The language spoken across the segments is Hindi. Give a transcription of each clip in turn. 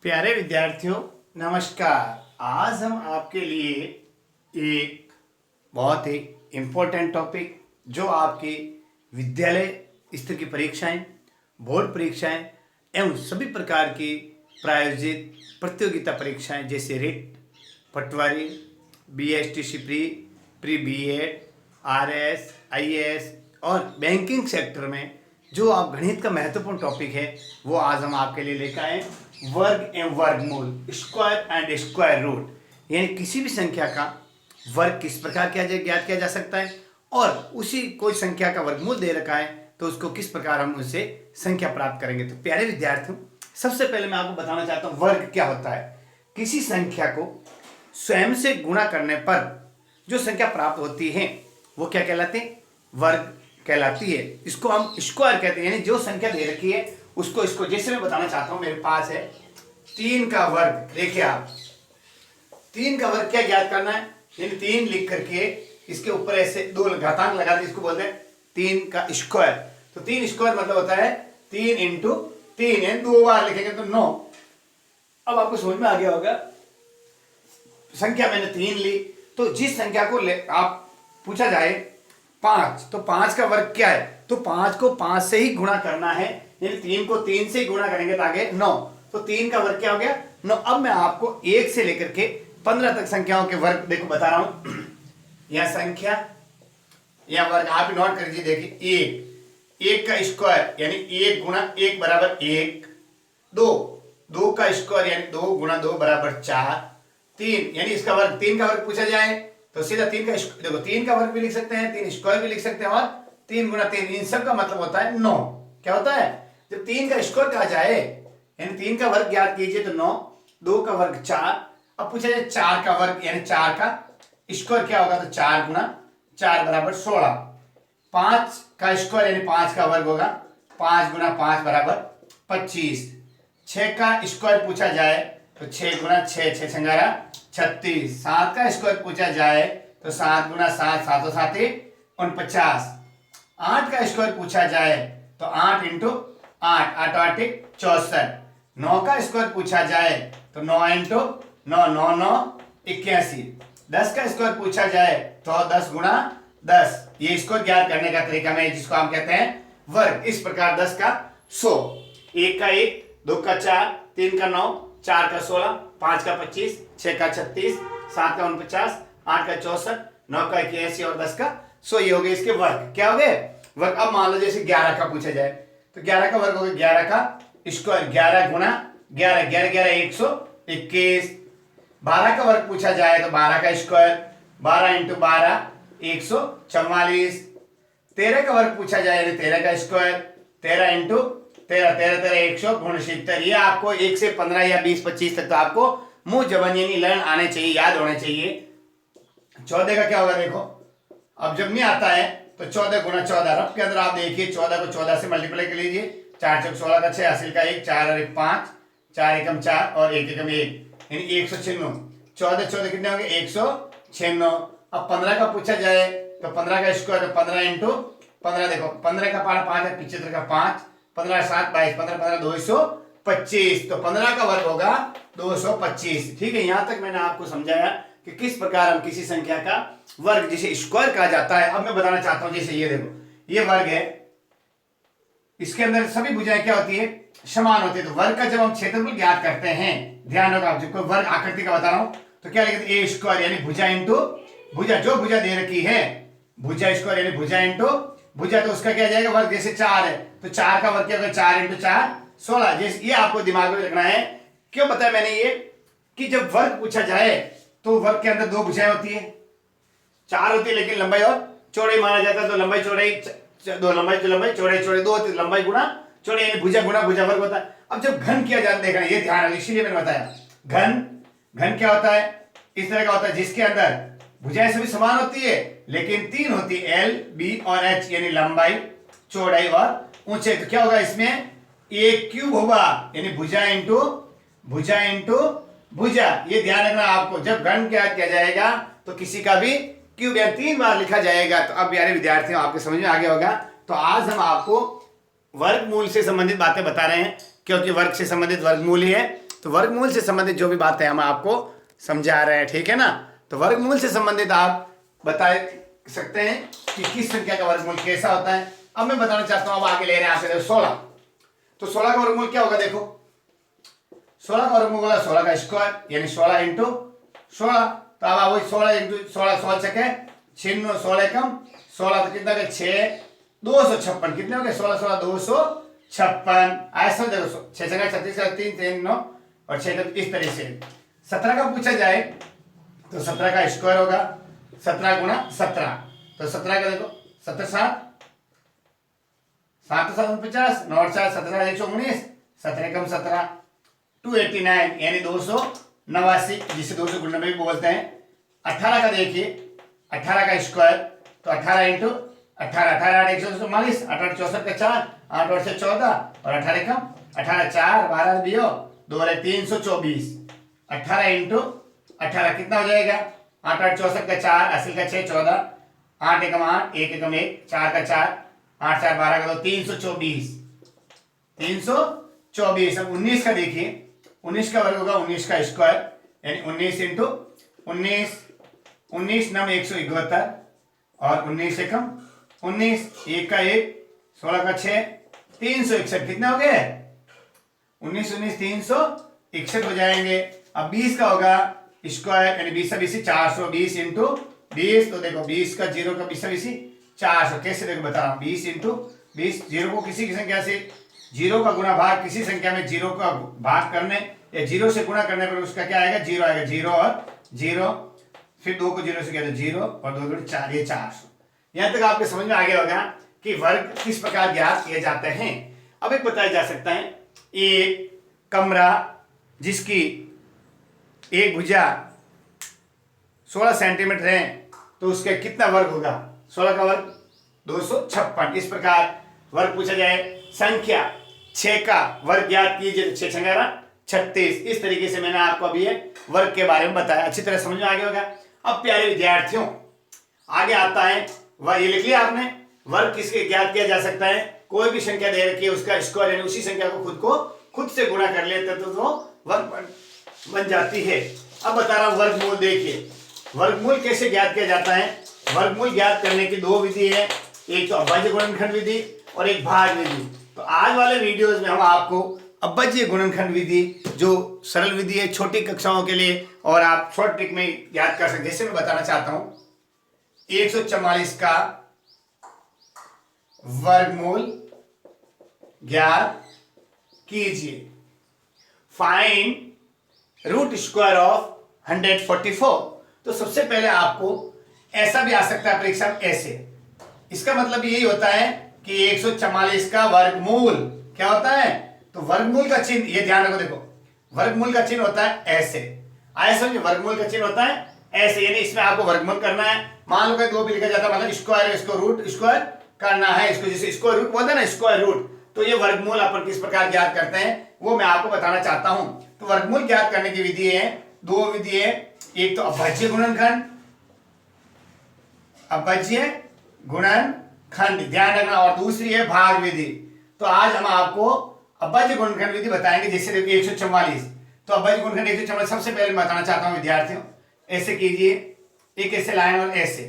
प्यारे विद्यार्थियों, नमस्कार। आज हम आपके लिए एक बहुत ही इम्पोर्टेंट टॉपिक जो आपकी विद्यालय स्तर की परीक्षाएं, बोर्ड परीक्षाएं एवं सभी प्रकार की प्रायोजित प्रतियोगिता परीक्षाएं जैसे REET, patwari, BSTC pre BEd, RS, IAS और बैंकिंग सेक्टर में जो आप गणित का महत्वपूर्ण टॉपिक है वो आज हम आपके लिए लेकर आए। वर्ग एवं वर्गमूल, स्क्वायर एंड स्क्वायर रूट, यानी किसी भी संख्या का वर्ग किस प्रकार ज्ञात किया जा सकता है और उसी कोई संख्या का वर्गमूल दे रखा है तो उसको किस प्रकार हम उससे संख्या प्राप्त करेंगे। तो प्यारे विद्यार्थियों, सबसे पहले मैं आपको बताना चाहता हूँ वर्ग क्या होता है। किसी संख्या को स्वयं से गुणा करने पर जो संख्या प्राप्त होती है वो क्या कहलाती है? वर्ग कहलाती है। इसको हम स्क्वायर कहते हैं, यानी जो संख्या दे रखी है उसको जैसे मैं बताना चाहता हूं, मेरे पास है 3 का वर्ग। देखिए आप 3 का वर्ग क्या ज्ञात करना है, यानी 3 लिख करके इसके ऊपर ऐसे 2 घातांक लगा दें, इसको बोलते हैं 3 का स्क्वायर। तो 3 स्क्वायर मतलब होता है 3 इंटू 3, यानी 2 बार लिखेंगे तो 9। अब आपको समझ में आ गया होगा, संख्या मैंने 3 ली तो जिस संख्या को आप पूछा जाए 5, तो 5 का वर्ग क्या है, तो 5 को 5 से ही गुणा करना है, यानी 3 को 3 से ही गुणा करेंगे तो आगे 9। तो 3 का वर्ग क्या हो गया? 9। अब मैं आपको 1 से लेकर के 15 तक संख्याओं के वर्ग देखो बता रहा हूं। यह संख्या या वर्ग आप नोट कर लीजिए। देखिए 1 का स्क्वायर यानी 1 गुणा 1 बराबर 1, 2 का स्क्वायर यानी 2 गुणा 2 बराबर 4, 3 यानी इसका वर्ग 3 का वर्ग पूछा जाए तो सीधा 3 का देखो 3 का वर्ग भी लिख सकते हैं, 3 स्क्वायर भी लिख सकते हैं और 3 गुणा 3, इन सब का मतलब होता है 9। क्या होता है? जब 3 का स्क्वायर कहा जाए यानी 3 का वर्ग ज्ञात कीजिए तो 9, 2 का वर्ग 4। अब पूछा जाए 4 का वर्ग यानी 4 का स्क्वायर क्या होगा, तो 4 गुणा 4 बराबर 16। 5 का स्क्वायर यानी 5 का वर्ग होगा 5 गुणा 5 बराबर 25। 6 का स्क्वायर पूछा जाए तो 6 गुणा 6, 6 छंगारा 36। 7 का स्क्वायर पूछा जाए तो 7 गुणा 7, 7 7 49। 8 का स्क्वायर पूछा जाए तो 8 इंटू 8, 8 8 64। 9 का स्क्वायर पूछा जाए तो 9 इंटू 9, 9 9 81। 10 का स्क्वायर पूछा जाए तो 10 गुणा 10। ये स्क्वायर ज्ञात करने का तरीका में जिसको हम कहते हैं वर्ग। इस प्रकार 10 का 100, 1 का 1, 2 का 4, 3 का 9, 4 का 16, 5 का 25, 6 का 36, 7 का 49, 8 का 64, 9 का 81 और 10 का 100। ये हो गए इसके वर्ग। क्या हो गए? वर्ग। अब मान लो जैसे 11 का पूछा जाए तो 11 का वर्ग हो गया 11 का स्क्वायर, 11 गुणा 11, 11 11 121। 12 का वर्ग पूछा जाए तो 12 का स्क्वायर 12 इंटू 12 144। 13 का वर्ग पूछा जाए यानी 13 का स्क्वायर 13 इंटू 13, 13 13 169। ये आपको 1 से 15 या 20 25 तक तो आपको मुंह जबान यानी लर्न आने चाहिए, याद होने चाहिए। 14 का क्या होगा देखो, अब जब नहीं आता है तो 14 गुणा 14, रफ के अंदर आप देखिए 14 को 14 से मल्टीप्लाई कर लीजिए। 4 चौक 16 का 6, हासिल का 1, 4 और 1 5, 4 एकम 4 और 1 एकम 1 यानी 196। 14 14 कितने होंगे? 196। अब 15 का पूछा जाए तो 15 का स्क्वायर तो 15 इंटू 15, देखो 15 का पारा 5 है, 75 का 5, 15 7 22, 15 15 225। तो 15 का वर्ग होगा 225। ठीक है, यहां तक मैंने आपको समझाया कि किस प्रकार हम किसी संख्या का वर्ग जिसे स्क्वायर कहा जाता है। अब मैं बताना चाहता हूं, जैसे ये देखो ये वर्ग है, इसके अंदर सभी भुजाएं क्या होती है? समान होती है। तो वर्ग का जब हम क्षेत्रफल ज्ञात करते हैं, ध्यान रखो, आप जब वर्ग आकृति का बता रहा हूं तो क्या लिखते हैं? ए स्क्वायर यानी भुजा इंटू भुजा, जो भुजा दे रखी है भुजा स्क्वायर यानी भुजा इंटू भुजा, तो उसका क्या जाएगा वर्ग। जैसे 4 है तो 4 का वर्ग क्या होगा? 4 इंटू 4 16। जैसे ये आपको दिमाग में रखना है। क्यों बताया मैंने ये कि जब वर्ग पूछा जाए तो वर्ग के अंदर 2 भुजाएं होती है, 4 होती है लेकिन लंबाई और चौड़ाई माना जाता है। तो लंबाई चौड़ाई 2, लंबाई तो लंबाई चौड़ाई चौड़ाई 2 होती है, लंबाई गुणा चौड़ाई यानी भुजा गुणा भुजा वर्ग होता है। अब जब घन किया जाता है, देखना ये ध्यान, इसीलिए मैंने बताया घन क्या होता है? इस तरह का होता है जिसके अंदर भुजाएं सभी समान होती है लेकिन 3 होती है, एल बी और एच यानी लंबाई चौड़ाई और ऊंचाई। तो क्या होगा इसमें? एक क्यूब होगा यानी भुजा इंटू भुजा। ये ध्यान रखना आपको, जब घन क्या किया जाएगा तो किसी का भी क्यूब या 3 बार लिखा जाएगा। तो अब प्यारे विद्यार्थियों आपके समझ में आ गया होगा। तो आज हम आपको वर्गमूल से संबंधित बातें बता रहे हैं क्योंकि वर्ग से संबंधित वर्गमूल ही है। तो वर्गमूल से संबंधित जो भी बातें हम आपको समझा रहे हैं, ठीक है ना। तो वर्गमूल से संबंधित आप बता सकते हैं कि किस संख्या का वर्गमूल कैसा होता है। अब मैं बताना चाहता हूं, अब आगे ले रहे हैं यहाँ से 16। तो 16 का वर्गमूल क्या होगा, देखो 16 का वर्गमूल होगा 16 का स्क्वायर यानी 16 इंटू 16। तो अब आप वही 16 इंटू 16, 16 छके 96, 16 कम 16 तो कितना का 6, 256 कितने हो गए 16 16 256। ऐसा देखो 6 छका 36 का 3 3 9 और 6 इस तरह से। 17 का पूछा जाए तो 17 का स्क्वायर होगा 17 गुणा 17। तो 17 का देखो 17 7 7 7 50 9 4 17 119 17 कम 17 289 यानी 289 जिसे 299 भी बोलते हैं। 18 का देखिए 18 का स्क्वायर तो 18 इंटू 18 18 8 144 18 64 का 4 8 8 से 14 और 18 कम 18 4 12 दियो 2 324। 18 इंटू 18 कितना हो जाएगा 8 8 64 का 4 80 का 6 14 8 एकम 8 1 एकम 1 4 का 4 8 4 12 का 2 324 324। अब 19 का देखिए 19 का वर्ग होगा 19 का स्क्वायर यानी 19 इंटू 19 19 नम 171 और 19 एकम 19 1 का 1 16 का 6 361 कितने हो गए 19 19 361 हो जाएंगे। अब 20 का होगा स्क्वायर यानी 20 20 420 इंटू 20। तो देखो 20 का 0 का 20 20 400 कैसे देखो बता रहा हूँ 20 इंटू 20 जीरो को किसी की संख्या से जीरो का गुणा भाग किसी संख्या में जीरो का भाग करने या जीरो से गुणा करने पर उसका क्या आएगा जीरो आएगा। जीरो और जीरो फिर 2 को जीरो से कहते जीरो और 2 2 4 ये 400। यहां तक आपके समझ में आ गया होगा कि वर्ग किस प्रकार ज्ञात किए जाते हैं। अब एक बताया जा सकता है एक कमरा जिसकी एक भुजा 16 सेंटीमीटर है तो उसका कितना वर्ग होगा 16 का वर्ग 256। इस प्रकार वर्ग पूछा जाए। संख्या 6 का वर्ग ज्ञात कीजिए 6 6 36। इस तरीके से मैंने आपको अभी ये वर्ग के बारे में बताया, अच्छी तरह समझ में आ गया होगा। अब प्यारे विद्यार्थियों आगे आता है वह ये लिख लिया आपने वर्ग किसके ज्ञात किया जा सकता है। कोई भी संख्या दे रखी है उसका स्क्वायर यानी उसी संख्या को खुद से गुणा कर लेते तो वो वर्ग बन जाती है। अब बता रहा हूं वर्गमूल। देखिए वर्गमूल कैसे ज्ञात किया जाता है। वर्गमूल ज्ञात करने की 2 विधि है, एक तो अभाज्य गुणनखंड विधि और एक भाग विधि। तो आज वाले वीडियोस में हम आपको अभाज्य गुणनखंड विधि जो सरल विधि है छोटी कक्षाओं के लिए और आप शॉर्ट ट्रिक में याद कर सकते। जैसे मैं बताना चाहता हूं 144 का वर्गमूल ज्ञात कीजिए। Find root square of 144। तो सबसे पहले आपको ऐसा भी आ सकता है परीक्षा में ऐसे। इसका मतलब यही होता है कि 144 का वर्गमूल क्या होता है। तो वर्गमूल का चिन्ह ये ध्यान रखो, देखो वर्गमूल का चिन्ह होता है ऐसे। आया समझे वर्गमूल का चिन्ह होता है ऐसे यानी इसमें आपको वर्गमूल करना है। मान लो कि 2 भी लिखा जाता है मतलब स्क्वायर इसको रूट स्क्वायर करना है, इसको जैसे स्क्वायर रूट बोलते हैं ना स्क्वायर रूट। तो ये वर्गमूल अपन किस प्रकार ज्ञात करते हैं वो मैं आपको बताना चाहता हूं। तो वर्गमूल ज्ञात करने की विधि है 2 विधि है। एक तो अभाज्य गुणनखंड, अभाज्य गुणनखंड ध्यान रखना, और दूसरी है भाग विधि। तो आज हम आपको अभाज्य गुणनखंड विधि बताएंगे। जैसे देखिए 144 तो अभाज्य गुणनखंड 144 सबसे पहले मैं बताना चाहता हूं विद्यार्थियों ऐसे कीजिए, एक ऐसे लाइन और ऐसे।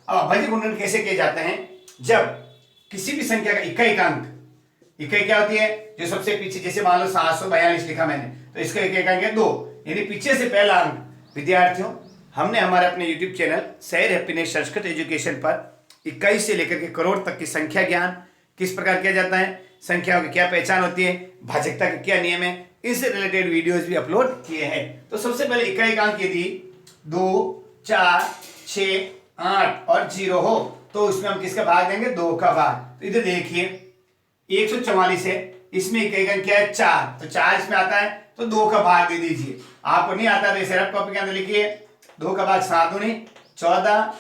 अब अभाज्य गुणनखंड कैसे किए जाते हैं जब किसी भी संख्या का इकाई अंक, इकाई क्या होती है जो सबसे पीछे, जैसे मान लो 742 लिखा मैंने तो इसका इकाई अंक है 2 यानी पीछे से पहला अंक। विद्यार्थियों हमने हमारे अपने YouTube चैनल सैर हैप्पीनेस संस्कृत एजुकेशन पर 21 से लेकर के करोड़ तक की संख्या ज्ञान किस प्रकार किया जाता है, संख्याओं की क्या पहचान होती है, भाजकता के क्या नियम है, इससे रिलेटेड वीडियोस भी अपलोड किए हैं। तो सबसे पहले इकाई अंक यदि 2 4 6 8 और 0 हो तो उसमें हम किसका भाग देंगे 2 का भाग। तो इधर देखिए 144 है, इसमें इकाई अंक क्या है 4, तो 4 इसमें आता है तो 2 का भाग दे दीजिए। आपको नहीं आता तो इसे रफ कॉपी के अंदर लिखिए 2 का भाग 7 दूनी 14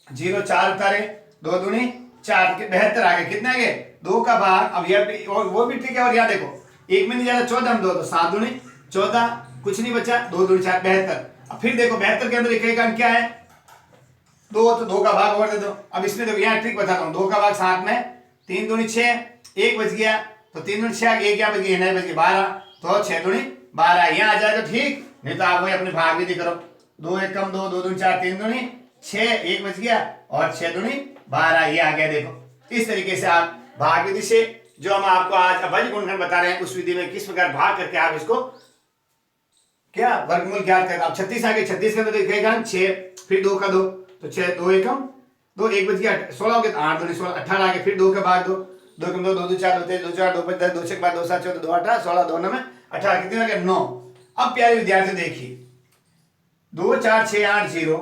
0 4 उतारे 2 दूनी 4 72 आ गए। कितने आ गए 2 का भाग। अब यह वो भी ठीक है और यहाँ देखो एक में नहीं ज्यादा 14 हम 2 तो 7 दूनी 14 कुछ नहीं बचा 2 दूनी 4 72। अब फिर देखो 72 के अंदर इकाई अंक क्या है 2, तो 2 का भाग और दे दो। अब इसमें देखो यहाँ ट्रिक बताता हूँ 2 का भाग 7 में 3 दूनी 6 1 बच गया तो 3 दूनी 6 1 क्या बच गया 9 बच गया 12 तो 6 दूनी 12, यहाँ आ जाए तो ठीक, नहीं तो आप वही अपने भाग विधि करो। 2 एकम 2, 2 दूनी 4, 3 दूनी 6, 1 बच गया, और 6 दूनी 12, ये आ गया। देखो इस तरीके से आप भाग विधि से जो हम आपको आज अभाज्य गुणनखंड बता रहे हैं उस विधि में किस प्रकार भाग करके आप इसको क्या वर्गमूल ज्ञात करें। अब 36 आ गए, 36 का तो देखिएगा 6, फिर 2 का 2, तो 6, 2 एकम 2, 1 बच गया, 16 हो गया, 8 दूनी 16, 18 आ गए, फिर 2 का भाग 2, 2 एकम 2, 2 2 4, 2 3 2 4, 2 5 10, 2 6 5 2 7 14, 2 18, 16, 2 9 में 18, कितने हो गए 9। अब प्यारे विद्यार्थी देखिए 2 4 6 8 0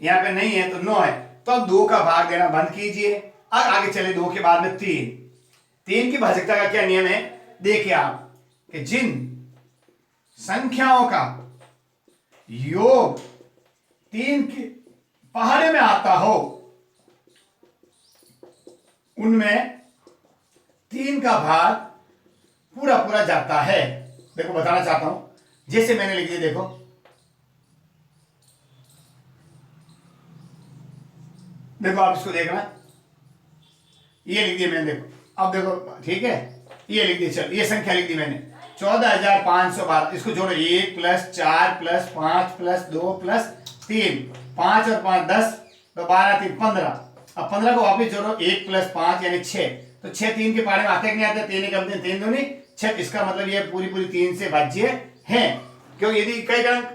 यहाँ पे नहीं है तो 9 है, तो अब 2 का भाग देना बंद कीजिए। अब आगे चले 2 के बाद में 3 की भाजकता का क्या नियम है, देखिए आप कि जिन संख्याओं का योग 3 के पहाड़े में आता हो उनमें 3 का भाग पूरा पूरा जाता है। देखो बताना चाहता हूं, जैसे मैंने लिख दिया, देखो देखो आप इसको देखना, ये लिख दिया मैंने, देखो अब देखो ठीक है, ये लिख दी, चल ये संख्या लिख दी मैंने 14,512, इसको जोड़ो 1 + 4 + 5 + 2 + 3, 5 और 5 10, तो 12 3 15। अब 15 को वापस जोड़ो, 1 + 5 यानी 6, तो 6 3 के पहाड़े में आते कि नहीं आते, 3 एकम 3, 3 दूनी 6, इसका मतलब ये पूरी पूरी 3 से भाज्य है। क्यों, यदि इकाई का अंक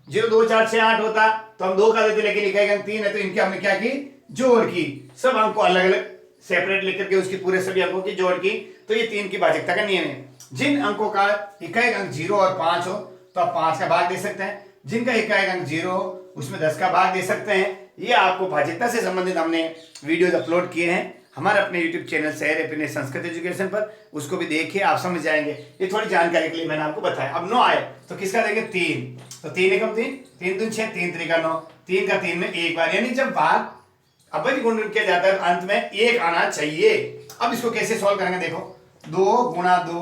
0 2 4 6 8 होता तो हम 2 का देते, लेकिन इकाई का अंक 3 है तो इनके हमने क्या की, जोड़ की, सब अंक को अलग अलग सेपरेट लिख करके उसकी पूरे सभी अंकों की जोड़ की, तो ये 3 की भाजकता का नियम है। जिन अंकों का इकाई अंक 0 और 5 हो तो आप 5 का भाग दे सकते हैं, जिनका इकाई अंक 0 उसमें 10 का भाग दे सकते हैं। ये आपको भाजकता से संबंधित हमने वीडियोज अपलोड किए हैं हमारे अपने YouTube चैनल शहर अपने संस्कृत एजुकेशन पर, उसको भी देखिए, आप समझ जाएंगे। ये थोड़ी जानकारी के लिए मैंने आपको बताया। अब 9 आए तो किसका देंगे, 3, तो 3 एकम 3, 3 दूनी 6, 3 3 का 9, 3 का 3 में एक बार, यानी जब भाग अभाज्य गुणन किया जाता है तो अंत में 1 आना चाहिए। अब इसको कैसे सॉल्व करेंगे, देखो 2 गुणा 2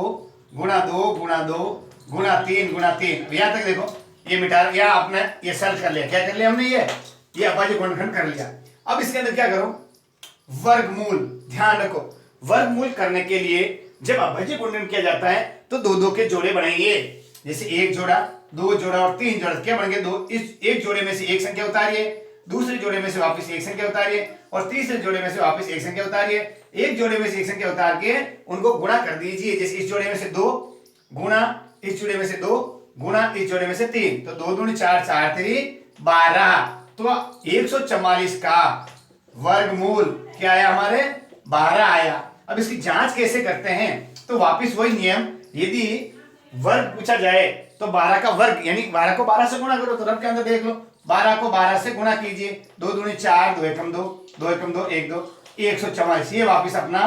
गुणा 2 गुणा 2 गुणा 3 गुणा 3, यहां तक देखो ये मिटा, या आपने ये सॉल्व कर लिया, क्या कर लिया हमने, ये अभाज्य गुणनखंड कर लिया। अब इसके अंदर क्या करो, वर्गमूल, ध्यान रखो वर्गमूल करने के लिए जब अभाज्य गुणन किया जाता है तो 2 के जोड़े बनेंगे, जैसे 1 जोड़ा 2 जोड़ा और 3 जोड़ा, क्या बनेंगे 2, इस एक जोड़े में से एक संख्या उतारिए, दूसरे जोड़े में से वापस एक संख्या उतारिए, और तीसरे जोड़े में से वापस एक संख्या उतारिए, एक जोड़े में से एक संख्या उतार के उनको गुणा कर दीजिए, जैसे इस जोड़े में से 2 गुणा इस जोड़े में से 2 गुणा इस जोड़े में से 3, तो 2 दूनी 4 4 3 12, तो 144 का वर्गमूल क्या आया हमारे, 12 आया। अब इसकी जांच कैसे करते हैं, तो वापस वही नियम, यदि वर्ग पूछा जाए तो 12 का वर्ग यानी 12 को 12 से गुणा करो, तो रब के अंदर देख लो 12 को 12 से गुणा कीजिए, 2 दूनी 4 2 एकम 2 2 एकम 2 1 2, 144, ये वापस अपना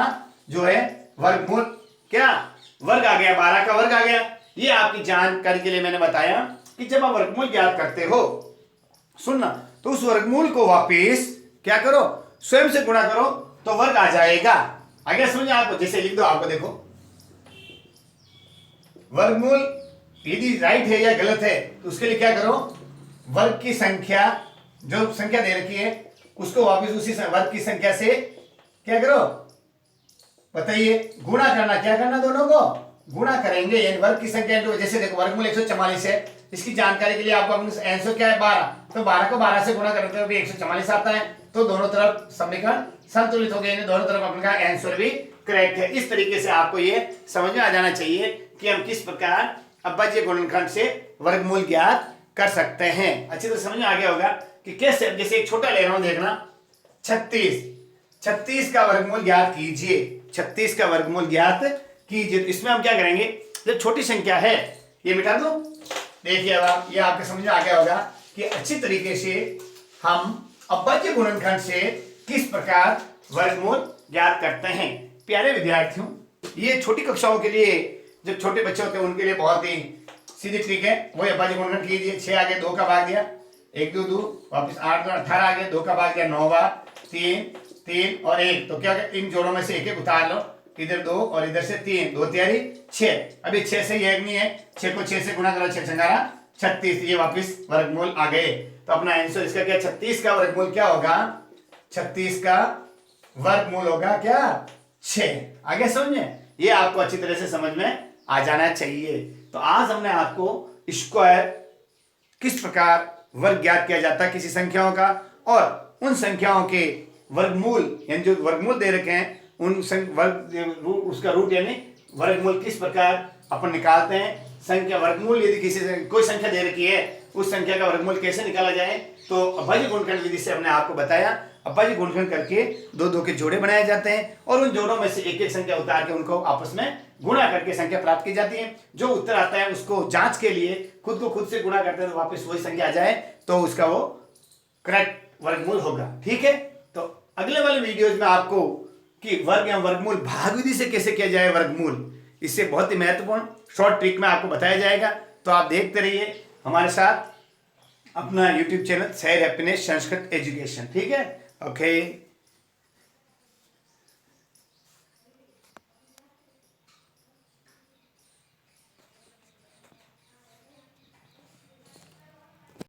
जो है वर्गमूल, क्या वर्ग आ गया, 12 का वर्ग आ गया। ये आपकी जानकारी के लिए मैंने बताया कि जब आप वर्गमूल ज्ञात करते हो, सुनना, तो उस वर्गमूल को वापस क्या करो, स्वयं से गुणा करो तो वर्ग आ जाएगा। आगे समझे आपको, जैसे लिख दो, आपको देखो वर्गमूल यदि राइट है या गलत है तो उसके लिए क्या करो, वर्ग की संख्या, जो संख्या दे रखी है उसको वापस उसी वर्ग की संख्या से क्या करो, बताइए, गुणा करना, क्या करना, दोनों को गुणा करेंगे, यानी वर्ग की संख्या, जैसे देखो वर्गमूल 144 है, इसकी जानकारी के लिए आपको आंसर क्या है 12, तो 12 को 12 से गुणा करते हुए 144 आता है, तो दोनों तरफ समीकरण संतुलित हो गए, दोनों तरफ अपने का आंसर भी करेक्ट है। इस तरीके से आपको ये समझ में आ जाना चाहिए कि हम किस प्रकार अभाज्य गुणनखंड से वर्गमूल ज्ञात कर सकते हैं। अच्छी तरह समझ में आ गया होगा कि कैसे, जैसे एक छोटा ले रहा हूं, देखना 36 का वर्गमूल ज्ञात कीजिए, 36 का वर्गमूल ज्ञात कीजिए। तो इसमें हम क्या करेंगे, जब छोटी संख्या है ये मिटा दो, देखिए अब ये आपके समझ में आ गया होगा कि अच्छी तरीके से हम अभाज्य गुणनखंड से किस प्रकार वर्गमूल ज्ञात करते हैं। प्यारे विद्यार्थियों, ये छोटी कक्षाओं के लिए, जब छोटे बच्चे होते हैं उनके लिए बहुत ही सीधी ट्रिक है, वही अभाज्य गुणनखंड कीजिए। 6 आ गया, 2 का भाग दिया, 1 2 2 वापस 8 2 18 आ गया, 2 का भाग दिया, 9 बार 3 3 और 1, तो क्या इन जोड़ों में से एक एक उतार लो, इधर 2 और इधर से 3, 2 तैयारी 6, अभी 6 से ये नहीं है, 6 को 6 से गुणा करो, 6 6 36, ये वापस वर्गमूल आ गए। तो अपना आंसर इसका क्या, 36 का वर्गमूल क्या होगा, 36 का वर्गमूल होगा क्या 6। आगे समझे, ये आपको अच्छी तरह से समझ में आ जाना चाहिए। तो आज हमने आपको स्क्वायर किस प्रकार वर्ग ज्ञात किया जाता है किसी संख्याओं का, और उन संख्याओं के वर्गमूल यानी जो वर्गमूल दे रखे हैं उन उसका रूट यानी वर्गमूल किस प्रकार अपन निकालते हैं। संख्या वर्गमूल यदि किसी कोई संख्या दे रखी है उस संख्या का वर्गमूल कैसे निकाला जाए, तो अभाज्य गुणनखंड विधि से हमने आपको बताया। अभाज्य गुणनखंड करके दो दो के जोड़े बनाए जाते हैं और उन जोड़ों में से एक एक संख्या उतार के उनको आपस में गुणा करके संख्या प्राप्त की जाती है। जो उत्तर आता है उसको जांच के लिए खुद को खुद से गुणा करते हैं तो वापस वही संख्या आ जाए तो उसका वो करेक्ट वर्गमूल होगा। ठीक है, तो अगले वाले वीडियोज में आपको कि वर्ग या वर्गमूल भाग विधि से कैसे किया जाए वर्गमूल, इससे बहुत ही महत्वपूर्ण शॉर्ट ट्रिक में आपको बताया जाएगा। तो आप देखते रहिए हमारे साथ अपना YouTube चैनल शहर हैप्पीनेस संस्कृत एजुकेशन। ठीक है, ओके।